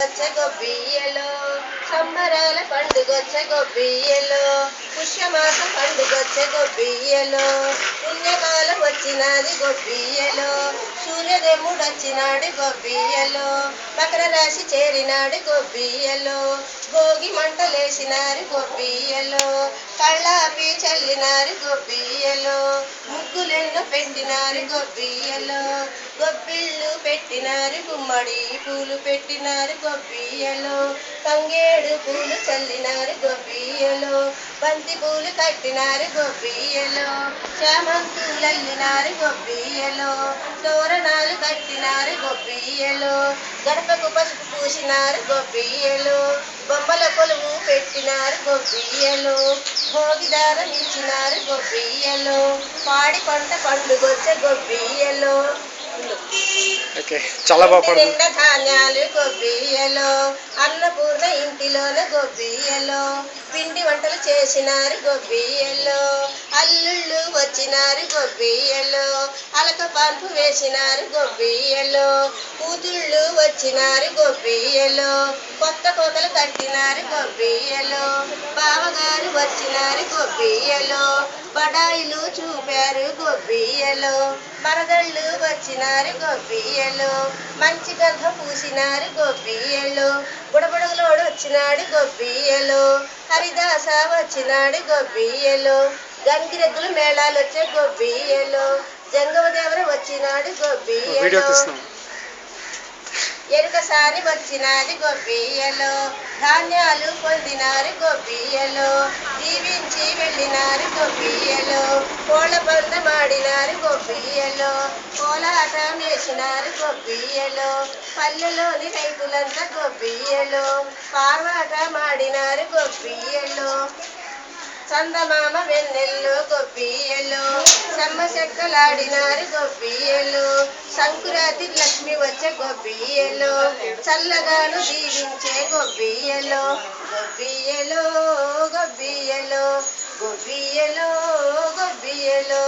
వచ్చే గొబ్బియ్యలో సంబరాల పండుగొచ్చే గొబ్బియ్యలో పుష్యమాసం పండుగొచ్చే గొబ్బియ్యలో పుణ్యకాలం వచ్చినది గొబ్బియ్యలో సూర్యదేవుడు వచ్చినాడు గొబ్బియ్యలో మకర రాశి చేరినాడు గొబ్బియ్యలో భోగి మంటలేసినారు గొబ్బియ్యలో కళ్ళాపి చల్లినారు గొబ్బియ్యలో ముగ్గులెన్నో పెట్టినారు గొబ్బియ్యలో గొబ్బిళ్ళు పెట్టినారు గుమ్మడి పూలు పెట్టినారు గొబ్బియ్యలో తంగేడు పూలు చల్లినారు గొబ్బియ్యలో బంతి పూలు కట్టినారు గొబ్బియ్యలో చామంతులల్లినారు గొబ్బియ్యలో తోరణాలు కట్టినారు గొబ్బియ్యలో గడపకు పసుపు పూసినారు గొబ్బియ్యలో బొమ్మల కొలువు పెట్టినారు గొబ్బియ్యలో భోగిదారం ఇచ్చినారు గొబ్బియ్యలో పాడి పంట పండుగొచ్చే గొబ్బియ్యలో నిండా ధాన్యాలు గొబ్బియ్యలో అన్నపూర్ణ ఇంటిలోన గొబ్బియ్యలో పిండి వంటలు చేసినారు గొబ్బియ్యలో అల్లుళ్ళు వచ్చినారు గొబ్బియ్యలో అలక పాన్పు వేసినారు గొబ్బియ్యలో కూతుళ్ళు వచ్చినారు గొబ్బియ్యలో కొత్త కోతలు కట్టినారు గొబ్బియ్యలో బావగారు వచ్చినారు గొబ్బియ్యలో బడాయిలు చూపారు గొబ్బియ్యలో మరదళ్ళు వచ్చినారు గొబ్బియ్యలో మంచి గంధం పూసినారు గొబ్బియ్యలో బుడబుడగలోడు వచ్చినాడు గొబ్బియ్యలో హరిదాస వచ్చినాడు గొబ్బియ్యలో గంగిరెద్దులు మేళాలు వచ్చే గొబ్బియ్యలో జంగమదేవర వచ్చినాడు గొబ్బియ్యలో ఎరుకసారి వచ్చినాది గొబ్బియ్యలో ధాన్యాలు పొందినారు గొబ్బియ్యలో దీవించి వెళ్ళినారు గొబ్బియ్యలో కోళ్ళ పందమాడినారు గొబ్బియ్యలో కోలాటం వేసినారు గొబ్బియ్యలో పల్లెలోని రైతులంతా గొబ్బియ్యలో పార్వాటం ఆడినారు గొబ్బియ్యలో చందమామ వెన్నెల్లో గొబ్బియ్యలో సమ్మశెక్కలాడినారు గొబ్బియ్యలో సంకురాతి లక్ష్మి వచ్చే గొబ్బియ్యలో చల్లగాను దీవించే గొబ్బియ్యలో గొబ్బియ్యలో గొబ్బియ్యలో గొబ్బియ్యలో గొబ్బియ్యలో